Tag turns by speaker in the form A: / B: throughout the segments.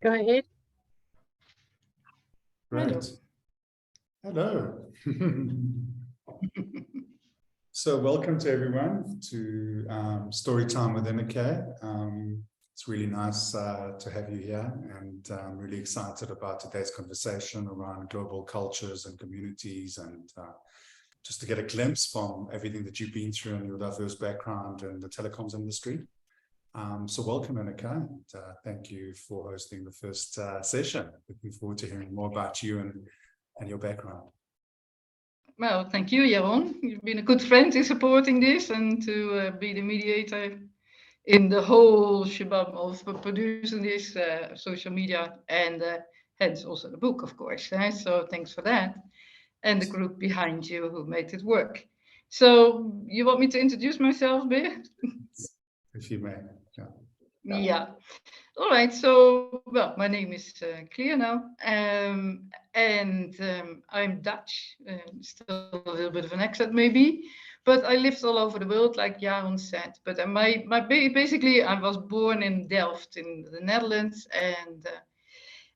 A: Go ahead.
B: Right. Hello. So welcome to everyone to Storytime with Inike. It's really nice to have you here, and I'm really excited about today's conversation around global cultures and communities, and just to get a glimpse from everything that you've been through and your diverse background in the telecoms industry. So welcome, Inike, and thank you for hosting the first session. Looking forward to hearing more about you and your background.
C: Well, thank you, Jaron. You've been a good friend in supporting this and to be the mediator in the whole shabam of producing this social media and hence also the book, of course. So thanks for that. And the group behind you who made it work. So you want me to introduce myself, Beer?
B: If you may.
C: Yeah. All right. So, well, my name is Clea now, and I'm Dutch. Still a little bit of an accent, maybe, but I lived all over the world, like Jaron said. But basically, I was born in Delft, in the Netherlands, and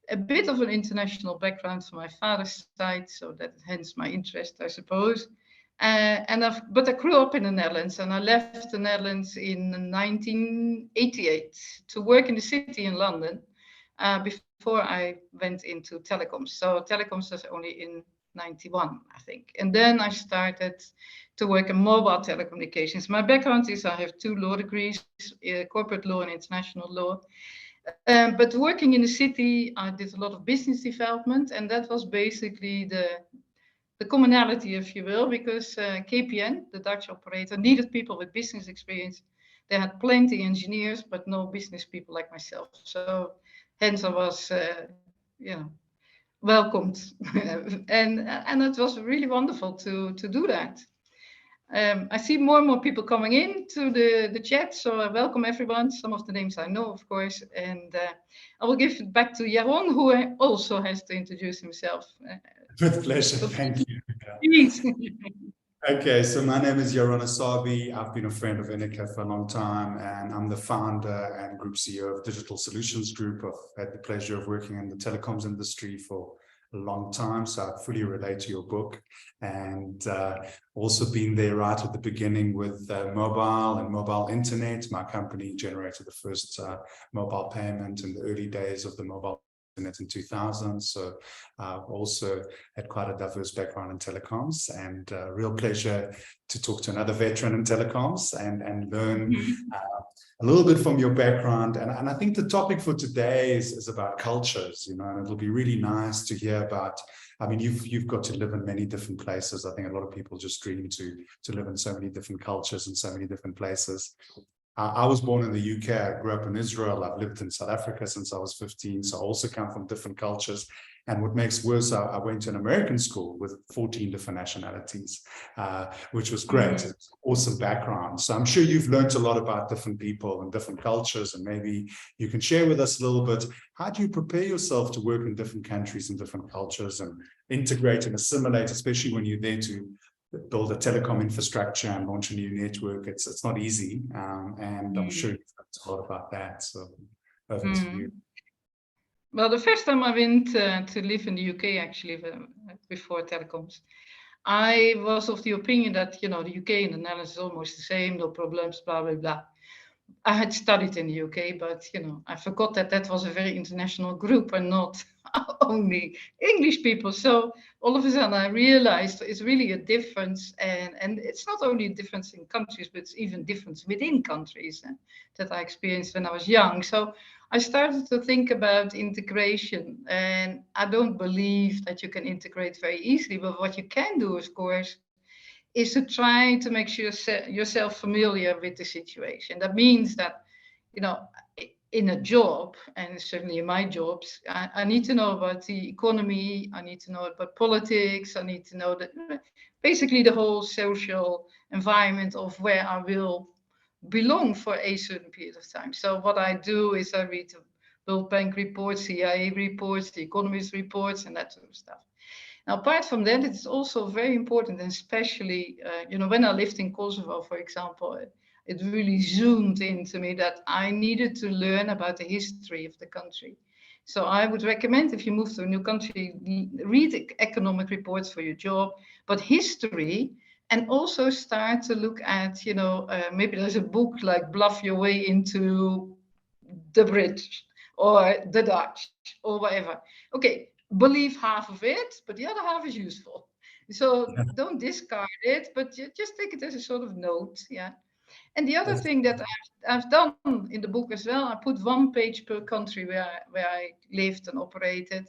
C: a bit of an international background from my father's side, so that hence my interest, I suppose. But I grew up in the Netherlands, and I left the Netherlands in 1988 to work in the city in London before I went into telecoms. So telecoms was only in 91, I think. And then I started to work in mobile telecommunications. My background is I have 2 law degrees, corporate law and international law. But working in the city, I did a lot of business development, and that was basically the commonality, if you will, because KPN, the Dutch operator, needed people with business experience. They had plenty engineers, but no business people like myself. So hence I was, welcomed, and it was really wonderful to do that. I see more and more people coming in to the chat, so I welcome everyone. Some of the names I know, of course, and I will give it back to Jaron, who also has to introduce himself.
B: With pleasure, thank you.
C: Please.
B: Okay, so my name is Jaron Asabi. I've been a friend of Inike for a long time, and I'm the founder and group CEO of Digital Solutions Group. I've had the pleasure of working in the telecoms industry for a long time, so I fully relate to your book, and also been there right at the beginning with mobile and mobile internet. My company generated the first mobile payment in the early days of the mobile internet in 2000. So I've also had quite a diverse background in telecoms, and real pleasure to talk to another veteran in telecoms and learn a little bit from your background. And I think the topic for today is about cultures, and it'll be really nice to hear about. I mean, you've got to live in many different places. I think a lot of people just dream to live in so many different cultures and so many different places. I was born in the UK. I grew up in Israel. I've lived in South Africa since I was 15. So I also come from different cultures. And what makes worse, I went to an American school with 14 different nationalities, which was great. It's an awesome background. So I'm sure you've learned a lot about different people and different cultures. And maybe you can share with us a little bit, how do you prepare yourself to work in different countries and different cultures and integrate and assimilate, especially when you're there to build a telecom infrastructure and launch a new network? It's not easy, and I'm sure you've talked a lot about that. So over to you.
C: Well, the first time I went to live in the UK, actually, before telecoms, I was of the opinion that, the UK and the Netherlands is almost the same, no problems, blah, blah, blah. I had studied in the UK, but, I forgot that was a very international group and not only English people. So all of a sudden I realized it's really a difference. And it's not only a difference in countries, but it's even difference within countries that I experienced when I was young. So I started to think about integration, and I don't believe that you can integrate very easily. But what you can do, of course, is to try to make sure yourself familiar with the situation. That means that, in a job, and certainly in my jobs, I need to know about the economy, I need to know about politics, I need to know that basically the whole social environment of where I will belong for a certain period of time. So what I do is I read the World Bank reports, CIA reports, the Economist reports, and that sort of stuff. Now, apart from that, it's also very important, and especially, when I lived in Kosovo, for example, it really zoomed into me that I needed to learn about the history of the country. So I would recommend, if you move to a new country, read economic reports for your job, but history, and also start to look at, maybe there's a book like Bluff Your Way into the British or the Dutch or whatever. Okay, believe half of it, but the other half is useful. So don't discard it, but just take it as a sort of note. Yeah. And the other thing that I've done in the book as well, I put 1 page per country where I lived and operated.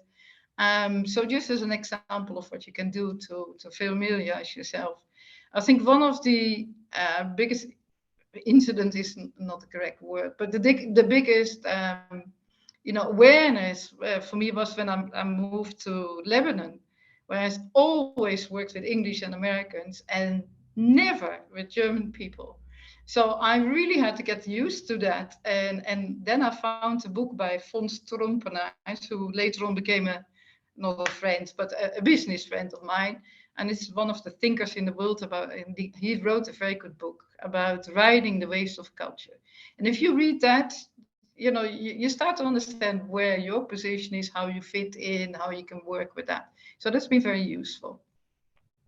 C: So just as an example of what you can do to familiarize yourself. I think one of the biggest incident is not the correct word, but the biggest awareness for me was when I moved to Lebanon, where I always worked with English and Americans and never with German people. So I really had to get used to that. And then I found a book by von Strompenaars, who later on became not a friend, but a business friend of mine. And it's one of the thinkers in the world he wrote a very good book about riding the waves of culture. And if you read that, you start to understand where your position is, how you fit in, how you can work with that. So that's been very useful.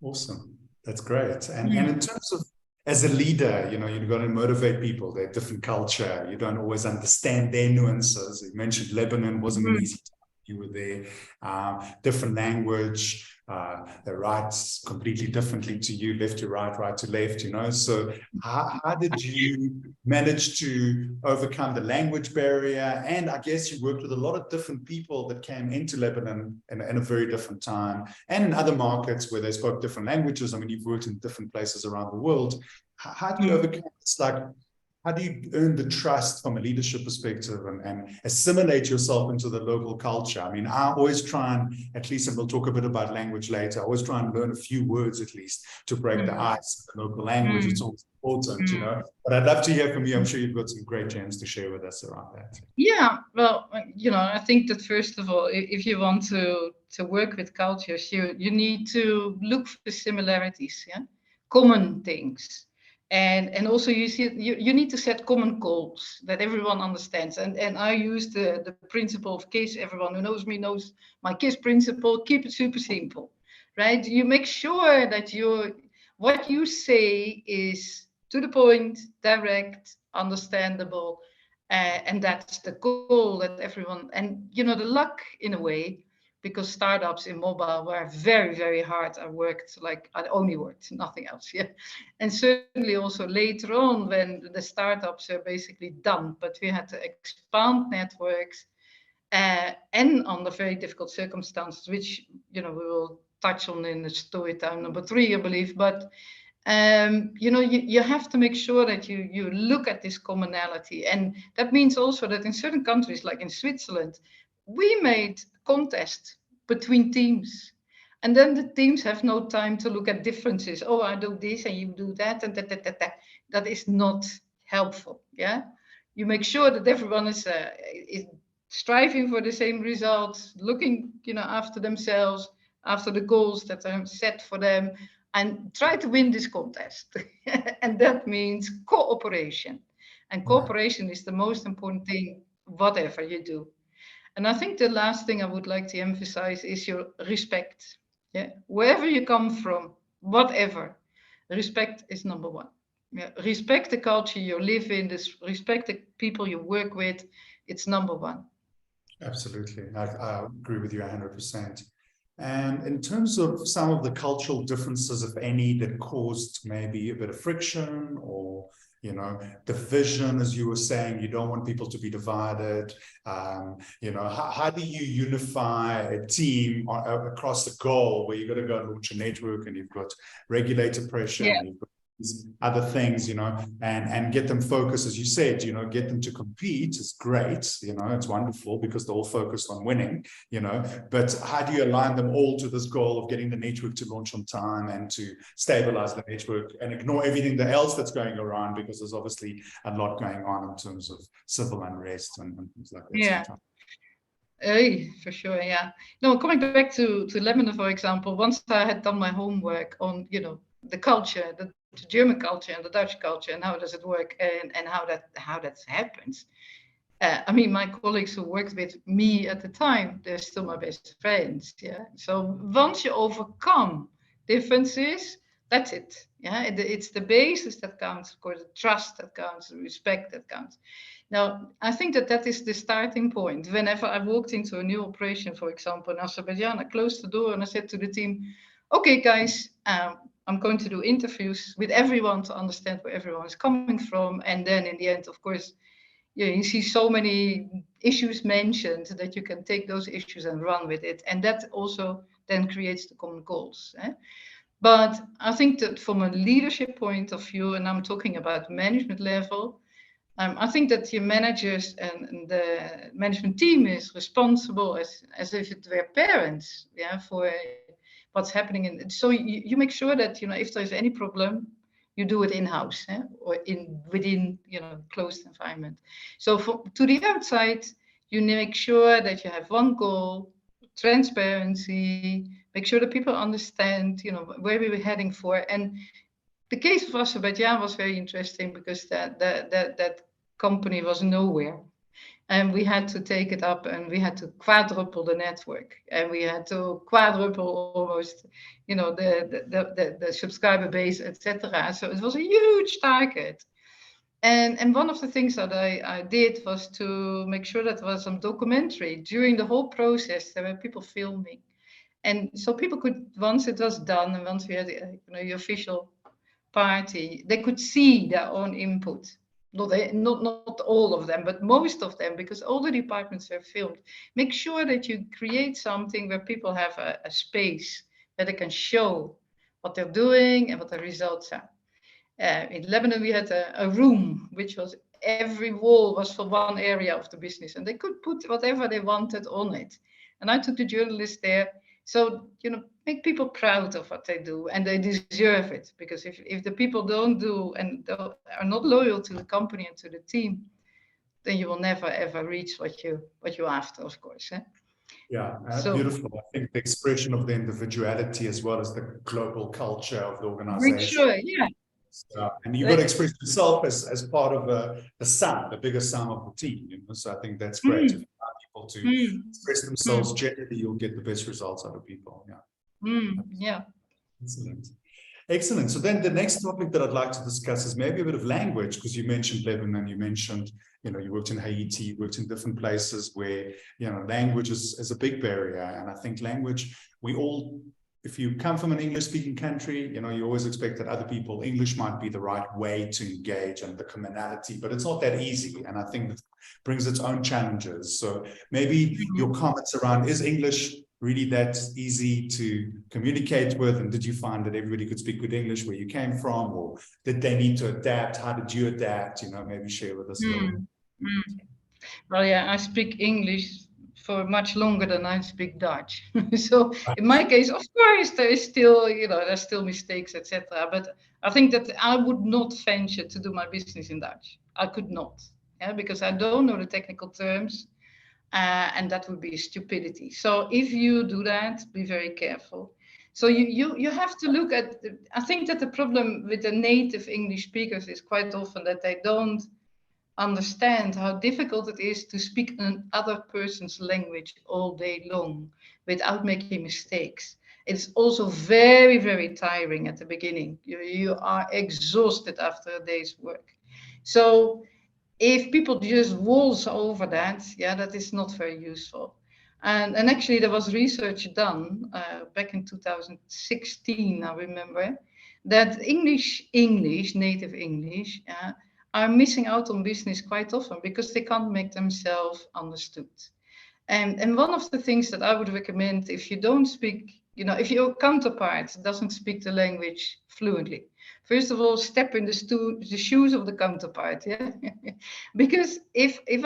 B: Awesome. That's great. And in terms of, as a leader, you've got to motivate people. They're different culture. You don't always understand their nuances. You mentioned Lebanon wasn't an easy time. You were there, different language, they write completely differently to you, left to right to left, So how did you manage to overcome the language barrier? And I guess you worked with a lot of different people that came into Lebanon in a very different time, and in other markets where they spoke different languages. I mean, you've worked in different places around the world. How do you overcome this? How do you earn the trust from a leadership perspective and assimilate yourself into the local culture? I mean, I always try and, at least, and we'll talk a bit about language later, I always try and learn a few words at least to break the ice in the local language. It's always important, But I'd love to hear from you. I'm sure you've got some great gems to share with us around that.
C: Yeah, well, I think that first of all, if you want to work with cultures, you need to look for similarities, common things. And also you need to set common goals that everyone understands. And I use the principle of KISS. Everyone who knows me knows my KISS principle. Keep it super simple, right? You make sure that what you say is to the point, direct, understandable, and that's the goal that everyone. And the luck in a way, because startups in mobile were very, very hard. I only worked, nothing else. Yeah. And certainly also later on when the startups are basically done, but we had to expand networks and under very difficult circumstances, which, we will touch on in the story time number 3, I believe. But, you have to make sure that you look at this commonality. And that means also that in certain countries, like in Switzerland, we made contests between teams. And then the teams have no time to look at differences. Oh, I do this and you do that and that. That is not helpful. Yeah, you make sure that everyone is striving for the same results, looking, after themselves, after the goals that are set for them, and try to win this contest. And that means cooperation. And cooperation is the most important thing, whatever you do. And I think the last thing I would like to emphasize is your respect. Yeah, wherever you come from, whatever, respect is number one. Yeah, respect the culture you live in. Respect the people you work with. It's number one.
B: Absolutely, I agree with you 100%. And in terms of some of the cultural differences, if any, that caused maybe a bit of friction or division, as you were saying, you don't want people to be divided. How do you unify a team across the goal where you've got to go and launch a network and you've got regulator pressure and you've got these other things, and get them focused, as you said, get them to compete is great, it's wonderful because they're all focused on winning, but how do you align them all to this goal of getting the network to launch on time and to stabilize the network and ignore everything else that's going around, because there's obviously a lot going on in terms of civil unrest and things like that.
C: Yeah. For sure, yeah. No, coming back to Lebanon, for example, once I had done my homework on, the culture, the German culture and the Dutch culture, and how does it work, and how that happens. I mean, my colleagues who worked with me at the time, they're still my best friends. Yeah. So once you overcome differences, that's it. Yeah. It's the basis that counts, of course, the trust that counts, the respect that counts. Now, I think that that is the starting point. Whenever I walked into a new operation, for example, in Azerbaijan, I closed the door and I said to the team, okay, guys, I'm going to do interviews with everyone to understand where everyone is coming from. And then in the end, of course, yeah, you see so many issues mentioned that you can take those issues and run with it. And that also then creates the common goals. But I think that from a leadership point of view, and I'm talking about management level, I think that your managers and the management team is responsible as if it were parents, yeah, for what's happening. And so you make sure that, if there's any problem, you do it in-house, or within, closed environment. So to the outside, you make sure that you have one goal, transparency, make sure that people understand, where we were heading for. And the case of Azerbaijan was very interesting because that company was nowhere. And we had to take it up and we had to quadruple the network and we had to quadruple almost, the subscriber base, etc. So it was a huge target. And one of the things that I did was to make sure that there was some documentary during the whole process. There were people filming. And so people could, once it was done and once we had the official party, they could see their own input. Not all of them, but most of them, because all the departments were filmed. Make sure that you create something where people have a space where they can show what they're doing and what the results are. In Lebanon, we had a room which was every wall was for one area of the business, and they could put whatever they wanted on it. And I took the journalists there. So, make people proud of what they do, and they deserve it. Because if the people don't do and are not loyal to the company and to the team, then you will never ever reach what you after, of course.
B: Yeah,
C: So
B: beautiful. I think the expression of the individuality as well as the global culture of the
C: make
B: organization.
C: sure, yeah.
B: And you've got to express yourself as part of the sum, the bigger sum of the team. So I think that's great. If you allow people to express themselves generally, you'll get the best results out of people. Yeah.
C: Yeah.
B: Excellent. Excellent. So then the next topic that I'd like to discuss is maybe a bit of language, because you mentioned Lebanon, you mentioned, you worked in Haiti, you worked in different places where, language is a big barrier. And I think language, if you come from an English-speaking country, you always expect that other people, English might be the right way to engage and the commonality, but it's not that easy. And I think that brings its own challenges. So maybe your comments around, is English really that easy to communicate with? And did you find that everybody could speak good English where you came from, or did they need to adapt? How did you adapt? Maybe share with us a little.
C: Well, yeah, I speak English for much longer than I speak Dutch. So in my case, of course, there is still, there's still mistakes, etc. But I think that I would not venture to do my business in Dutch. I could not, because I don't know the technical terms, and that would be stupidity. So if you do that, be very careful. So you have to look at. I think that the problem with the native English speakers is quite often that they don't understand how difficult it is to speak another person's language all day long without making mistakes. It's also very, very tiring at the beginning. You are exhausted after a day's work. So if people just waltz over that, that is not very useful. And actually, there was research done back in 2016, I remember, that English, native English, are missing out on business quite often because they can't make themselves understood. And one of the things that I would recommend, if you don't speak, if your counterpart doesn't speak the language fluently, first of all, step in the shoes of the counterpart. Yeah, because if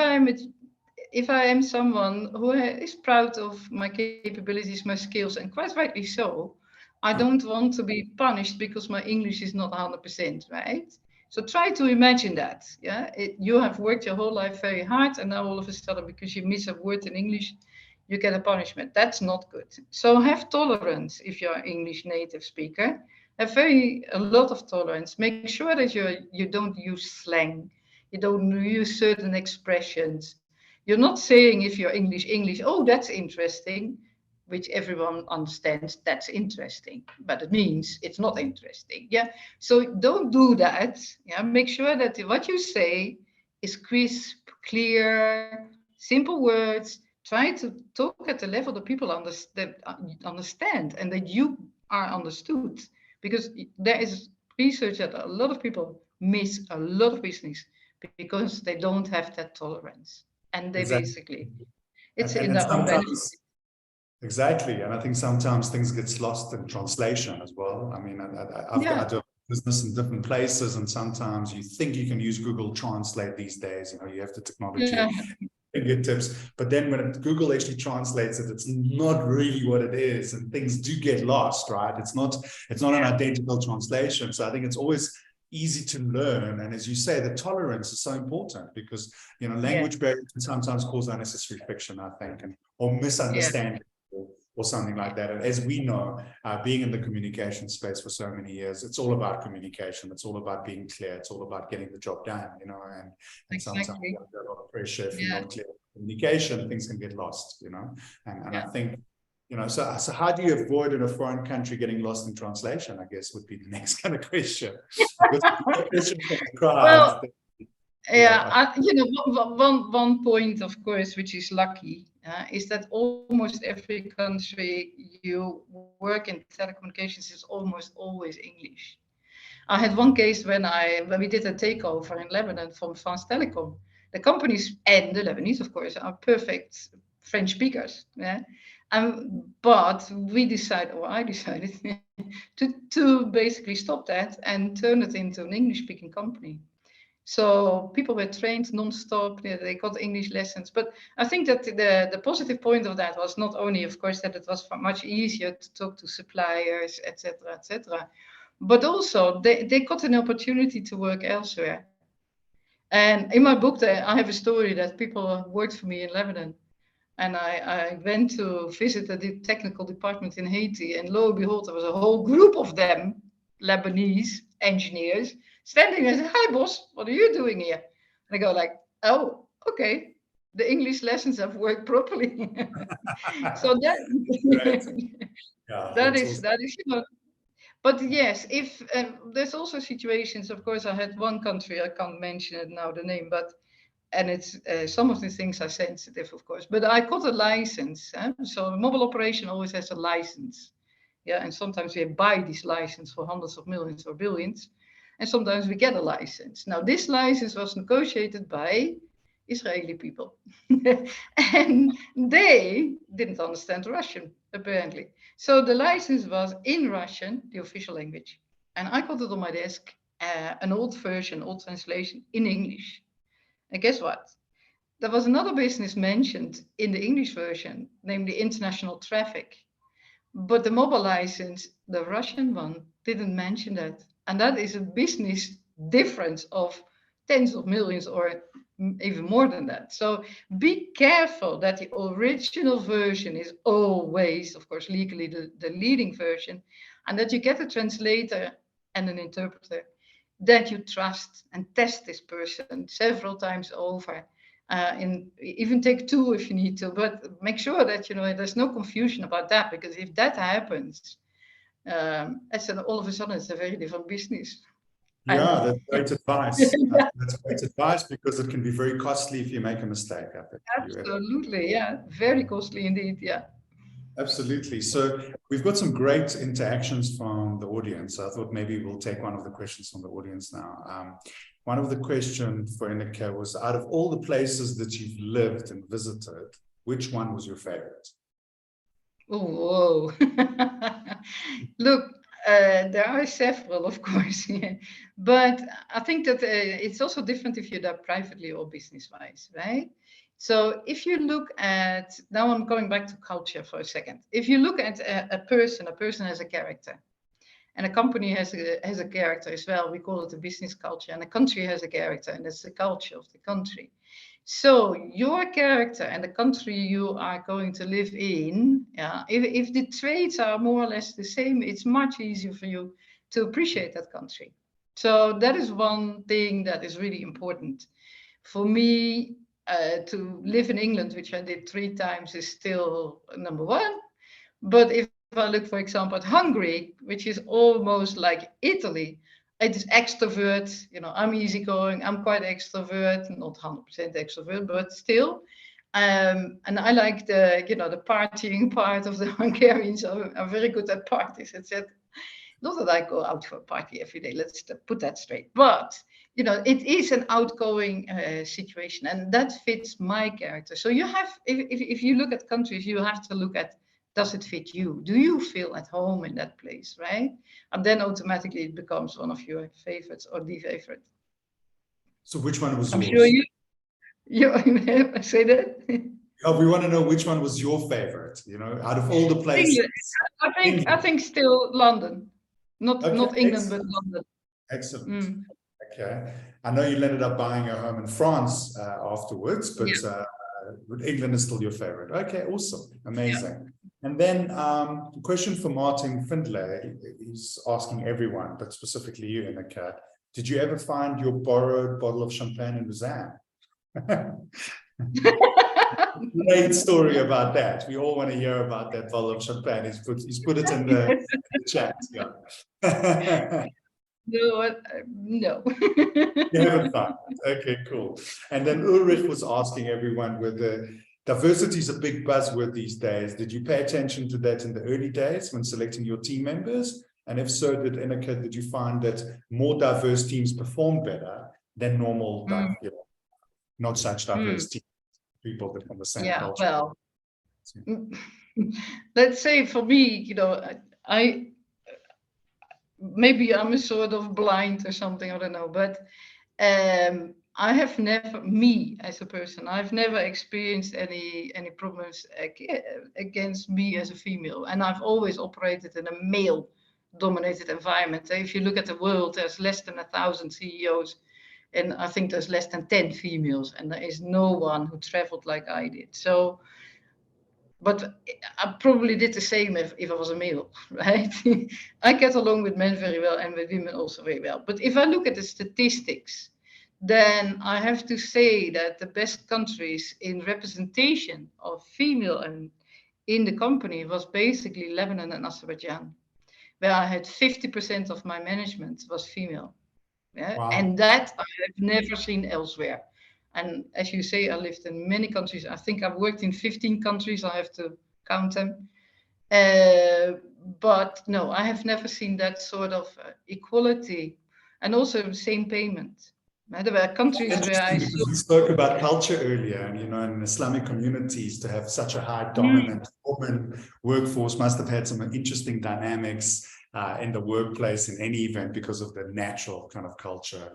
C: I am someone who is proud of my capabilities, my skills, and quite rightly so, I don't want to be punished because my English is not 100%, right? So try to imagine that. Yeah, you have worked your whole life very hard, and now all of a sudden, because you miss a word in English, you get a punishment. That's not good. So have tolerance if you're an English native speaker. Have a lot of tolerance. Make sure that you don't use slang, you don't use certain expressions. You're not saying if you're English, oh, that's interesting, which everyone understands, that's interesting, but it means it's not interesting. Yeah. So don't do that. Yeah. Make sure that what you say is crisp, clear, simple words. Try to talk at the level that people understand and that you are understood. Because there is research that a lot of people miss a lot of business because they don't have that tolerance. And they
B: Exactly.
C: basically, it's
B: And
C: in
B: then
C: their own benefit.
B: sometimes, exactly. And I think sometimes things gets lost in translation as well. I mean, I do business in different places, and sometimes you think you can use Google Translate these days. You know, you have the technology
C: Yeah.
B: fingertips, but then when Google actually translates it, it's not really what it is, and things do get lost, right? It's not an identical translation. So I think it's always easy to learn, and as you say, the tolerance is so important, because language barriers can sometimes cause unnecessary friction, I think, or misunderstanding, or something like that. And as we know, being in the communication space for so many years, it's all about communication. It's all about being clear. It's all about getting the job done, and sometimes you have a lot of pressure. If you're not clear in communication, things can get lost, and I think, so how do you avoid in a foreign country getting lost in translation, I guess, would be the next kind of question. Because the question from the crowd,
C: one point, of course, which is lucky, is that almost every country you work in telecommunications is almost always English. I had one case when we did a takeover in Lebanon from France Telecom. The companies and the Lebanese, of course, are perfect French speakers. Yeah? But I decided to basically stop that and turn it into an English-speaking company. So people were trained non-stop. They got English lessons. But I think that the positive point of that was not only, of course, that it was much easier to talk to suppliers, etc., but also they got an opportunity to work elsewhere. And in my book, I have a story that people worked for me in Lebanon. And I went to visit the technical department in Haiti, and lo and behold, there was a whole group of them, Lebanese engineers, standing there and say, "Hi, boss, what are you doing here?" And I go like, "Oh, okay, the English lessons have worked properly." So that is But yes, if there's also situations. Of course, I had one country, I can't mention it now, the name, but. And it's some of the things are sensitive, of course, but I got a license. So a mobile operation always has a license. Yeah, and sometimes we buy this license for hundreds of millions or billions, and sometimes we get a license. Now, this license was negotiated by Israeli people, and they didn't understand Russian, apparently. So the license was in Russian, the official language, and I got it on my desk, an old version, old translation in English. And guess what? There was another business mentioned in the English version, namely international traffic. But the mobile license, the Russian one, didn't mention that. And that is a business difference of tens of millions or even more than that. So be careful that the original version is always, of course, legally the leading version, and that you get a translator and an interpreter that you trust and test this person several times over. Even take two if you need to, but make sure that there's no confusion about that, because if that happens, all of a sudden it's a very different business.
B: Yeah, that's great advice. That's great advice, because it can be very costly if you make a mistake. I think.
C: Absolutely, yeah, very costly indeed, yeah.
B: Absolutely. So we've got some great interactions from the audience. I thought maybe we'll take one of the questions from the audience now. One of the questions for Enika was, out of all the places that you've lived and visited, which one was your favorite?
C: Oh, whoa. Look, there are several, of course, yeah. But I think that it's also different if you're there privately or business-wise, right? So if you look at, now I'm going back to culture for a second. If you look at a person has a character, and a company has a character as well. We call it a business culture, and a country has a character, and it's the culture of the country. So your character and the country you are going to live in, if the traits are more or less the same, it's much easier for you to appreciate that country. So that is one thing that is really important. For me, to live in England, which I did 3 times, is still number one. But if I look, for example, at Hungary, which is almost like Italy, it is extrovert. You know, I'm easygoing. I'm quite extrovert, not 100% extrovert, but still. And I like the, you know, the partying part of the Hungarians are very good at parties, etc. Not that I go out for a party every day. Let's put that straight. But you know, it is an outgoing situation, and that fits my character. So you have, if you look at countries, you have to look at, does it fit you? Do you feel at home in that place, right? And then automatically it becomes one of your favorites or the favorite.
B: So which one was
C: I'm
B: yours?
C: sure you say that.
B: Oh, we want to know which one was your favorite, you know, out of all the places.
C: I think still London. Not England,
B: excellent.
C: but London.
B: Excellent. Okay. I know you ended up buying a home in France afterwards, but England is still your favorite. Okay, awesome. Amazing. Yeah. And then a question for Martin Findlay. He's asking everyone, but specifically you, Ineke. Did you ever find your borrowed bottle of champagne in Lausanne? Great story about that. We all want to hear about that bottle of champagne. He's put it in the chat. Yeah.
C: No.
B: You haven't found it. Okay, cool. And then Ulrich was asking everyone whether diversity is a big buzzword these days. Did you pay attention to that in the early days when selecting your team members? And if so, did you find that more diverse teams performed better than normal, you know, not such diverse teams, people that from the same culture?
C: Well, let's say for me, you know, maybe I'm a sort of blind or something, I don't know, but I have never, me as a person, I've never experienced any problems against me as a female, and I've always operated in a male-dominated environment. If you look at the world, there's less than 1,000 CEOs, and I think there's less than 10 females, and there is no one who traveled like I did. So, but I probably did the same if I was a male, right? I get along with men very well and with women also very well. But if I look at the statistics, then I have to say that the best countries in representation of female and in the company was basically Lebanon and Azerbaijan, where I had 50% of my management was female. Yeah? Wow. And that I have never seen elsewhere. And as you say, I lived in many countries. I think I've worked in 15 countries. I have to count them. But no, I have never seen that sort of equality and also the same payment. There were countries where I saw...
B: We spoke about culture earlier, and you know, in Islamic communities, to have such a high dominant woman workforce must have had some interesting dynamics in the workplace in any event because of the natural kind of culture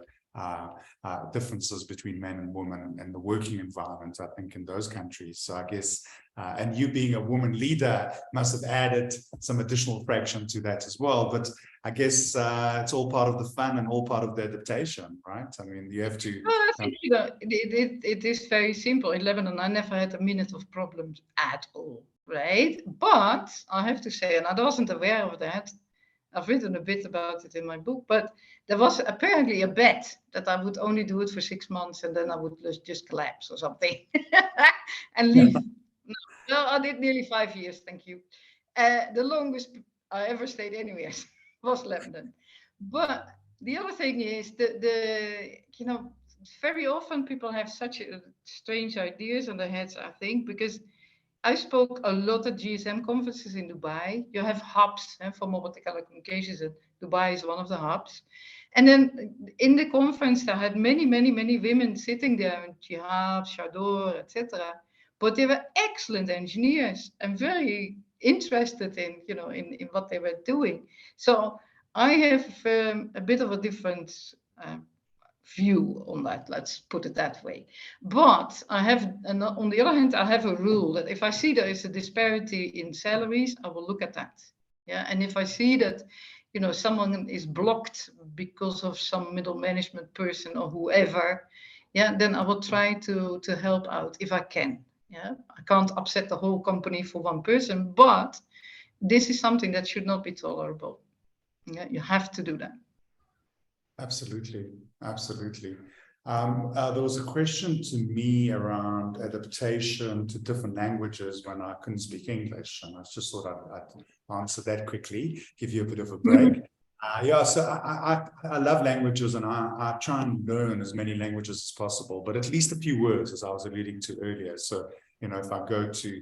B: differences between men and women and the working environment, I think, in those countries. So I guess, and you being a woman leader must have added some additional fraction to that as well. But I guess it's all part of the fun and all part of the adaptation, right? I mean, you have to...
C: Well, I think, you know, it is very simple. In Lebanon, I never had a minute of problems at all, right? But I have to say, and I wasn't aware of that, I've written a bit about it in my book, but there was apparently a bet that I would only do it for 6 months and then I would just collapse or something and leave. No, I did nearly 5 years, thank you. The longest I ever stayed anywhere was Lebanon. But the other thing is you know, very often people have such strange ideas in their heads, I think, because I spoke a lot at GSM conferences in Dubai. You have hubs for mobile telecommunications, and Dubai is one of the hubs. And then in the conference, I had many women sitting there in jihad, chador, etc. But they were excellent engineers and very interested in, you know, in what they were doing. So I have a bit of a different view on that, let's put it that way. But I have, and on the other hand, I have a rule that if I see there is a disparity in salaries, I will look at that. Yeah, and if I see that, you know, someone is blocked because of some middle management person or whoever, yeah, then I will try to help out if I can. Yeah, I can't upset the whole company for one person, but this is something that should not be tolerable. Yeah, you have to do that.
B: Absolutely, absolutely. There was a question to me around adaptation to different languages when I couldn't speak English, and I just thought I'd answer that quickly, give you a bit of a break. Yeah, so I love languages, and I try and learn as many languages as possible, but at least a few words, as I was alluding to earlier. So, you know, if I go to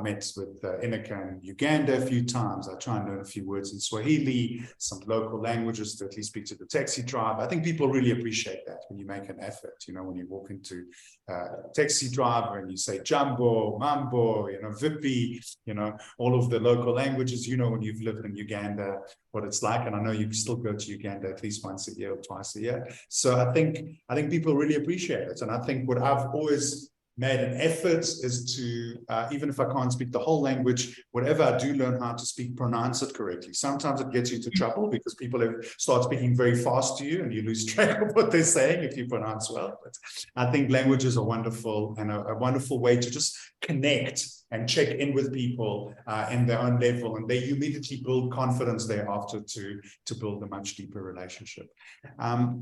B: met with Inika in Uganda a few times. I try and learn a few words in Swahili, some local languages to at least speak to the taxi driver. I think people really appreciate that when you make an effort. You know, when you walk into a taxi driver and you say Jumbo, Mambo, you know, Vipi, you know, all of the local languages, you know, when you've lived in Uganda, what it's like. And I know you still go to Uganda at least once a year or twice a year. So I think people really appreciate it. And I think what I've always made an effort is to, even if I can't speak the whole language, whatever I do learn how to speak, pronounce it correctly. Sometimes it gets you into trouble because people start speaking very fast to you and you lose track of what they're saying if you pronounce well. But I think languages are wonderful and a wonderful way to just connect and check in with people in their own level. And they immediately build confidence thereafter to build a much deeper relationship.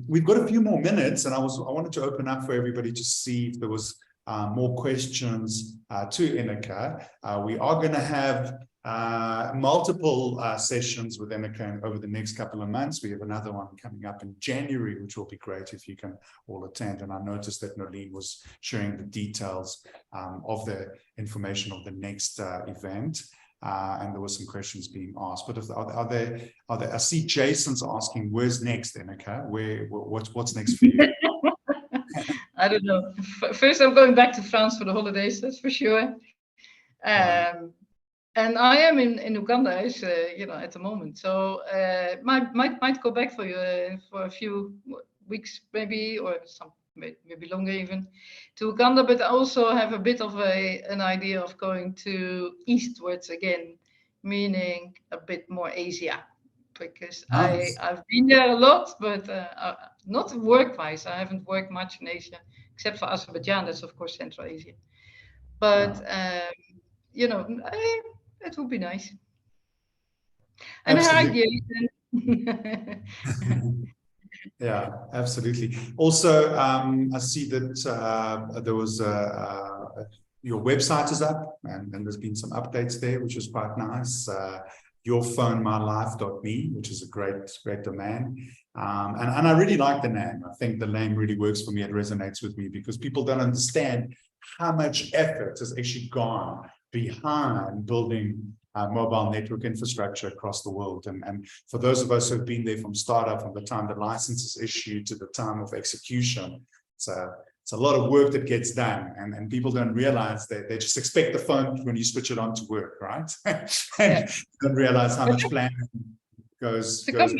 B: We've got a few more minutes, and I wanted to open up for everybody to see if there was more questions to Inika. We are going to have multiple sessions with Inika over the next couple of months. We have another one coming up in January, which will be great if you can all attend. And I noticed that Nolene was sharing the details of the information of the next event. And there were some questions being asked. But are there? I see Jason's asking, "Where's next, Inika? What's next for you?"
C: I don't know. First, I'm going back to France for the holidays, that's for sure. And I am in Uganda, you know, at the moment. So might go back for you for a few weeks, maybe, or some maybe longer even, to Uganda. But I also have a bit of an idea of going to eastwards again, meaning a bit more Asia. Because
B: Nice.
C: I've been there a lot, but not work-wise. I haven't worked much in Asia, except for Azerbaijan. That's of course Central Asia. But you know, it would be nice. And hi,
B: Yeah, absolutely. Also, I see that there was your website is up, and there's been some updates there, which is quite nice. yourphonemylife.me, which is a great domain. And I really like the name. I think the name really works for me. It resonates with me because people don't understand how much effort has actually gone behind building mobile network infrastructure across the world. And for those of us who have been there from startup, from the time the license is issued to the time of execution, it's a lot of work that gets done, and people don't realize that they just expect the phone when you switch it on to work, right? And don't realize how much planning goes.
C: To come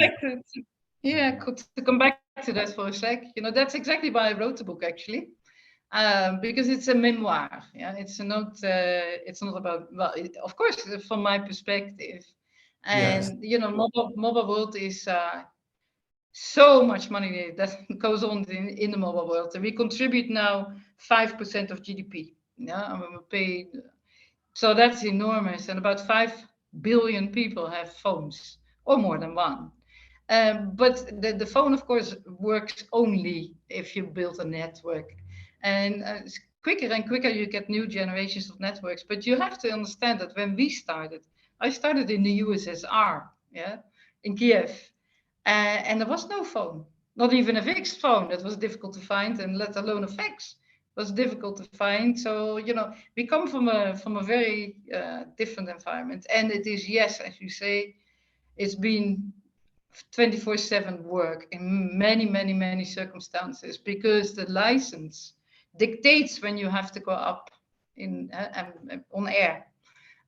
C: back to that for a sec, you know, that's exactly why I wrote the book, actually, because it's a memoir. Yeah, it's not about, well, of course, from my perspective, and you know, mobile world is. So much money that goes on in the mobile world. And we contribute now 5% of GDP. Yeah, and we pay. So that's enormous. And about 5 billion people have phones, or more than one. But the phone, of course, works only if you build a network. And quicker and quicker you get new generations of networks. But you have to understand that when we started, I started in the USSR, yeah, in Kiev. And there was no phone, not even a fixed phone. That was difficult to find, and let alone a fax was difficult to find. So, you know, we come from a very different environment. And it is, yes, as you say, it's been 24/7 work in many circumstances, because the license dictates when you have to go up on air.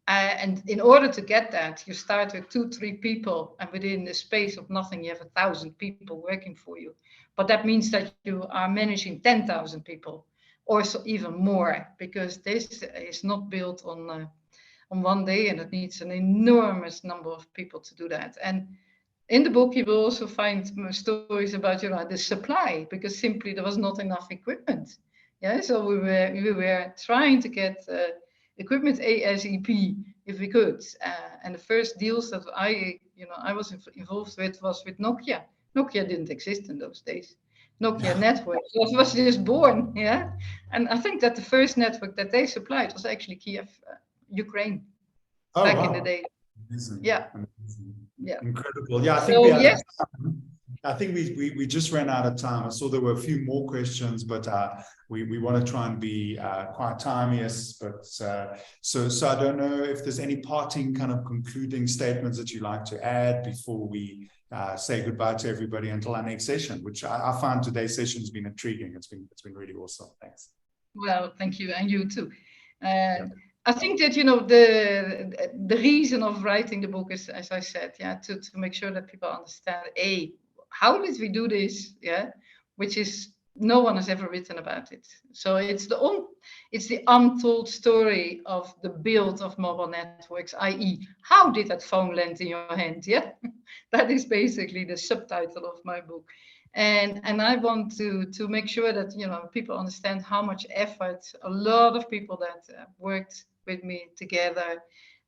C: And in order to get that, you start with 2-3 people, and within the space of nothing, you have 1,000 people working for you. But that means that you are managing 10,000 people, or so even more, because this is not built on one day, and it needs an enormous number of people to do that. And in the book, you will also find stories about, you know, the supply, because simply there was not enough equipment. Yeah, so we were trying to get equipment ASAP if we could. And the first deals that I was involved with was with Nokia. Nokia didn't exist in those days. Nokia network. So it was just born, yeah. And I think that the first network that they supplied was actually Kiev, Ukraine,
B: Oh,
C: back in the
B: wow.
C: day.
B: Amazing.
C: Yeah,
B: Amazing.
C: yeah.
B: Incredible. Yeah, I think
C: So yes,
B: we just ran out of time. I saw there were a few more questions, but we want to try and be quite timeous. But so I don't know if there's any parting kind of concluding statements that you'd like to add before we say goodbye to everybody until our next session, which I found today's session has been intriguing. It's been really awesome. Thanks.
C: well, thank you, and you too. I think that the reason of writing the book is, as I said, yeah, to make sure that people understand, how did we do this, yeah, which is no one has ever written about it. So it's the untold story of the build of mobile networks, i.e., how did that phone land in your hand? Yeah, that is basically the subtitle of my book. And I want to make sure that people understand how much effort a lot of people that worked with me together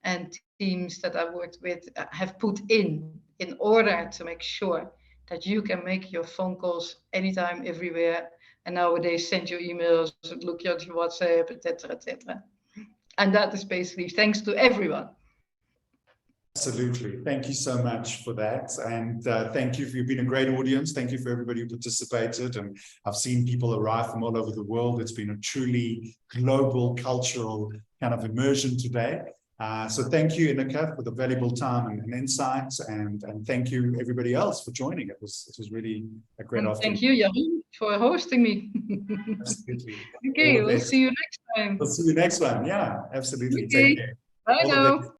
C: and teams that I worked with have put in order to make sure that you can make your phone calls anytime, everywhere, and nowadays send your emails, look at your WhatsApp, etc., etc. And that is basically thanks to everyone.
B: Absolutely. Thank you so much for that. And thank you. You've been a great audience. Thank you for everybody who participated. And I've seen people arrive from all over the world. It's been a truly global cultural kind of immersion today. So thank you, Inika, for the valuable time and insights. And thank you, everybody else, for joining. It was really a great afternoon.
C: Thank you, Jeroen, for hosting me.
B: Absolutely.
C: Okay, we'll see you next time.
B: We'll see you next one. Yeah, absolutely.
C: Okay.
B: Take care.
C: Bye
B: All the
C: now.
B: best.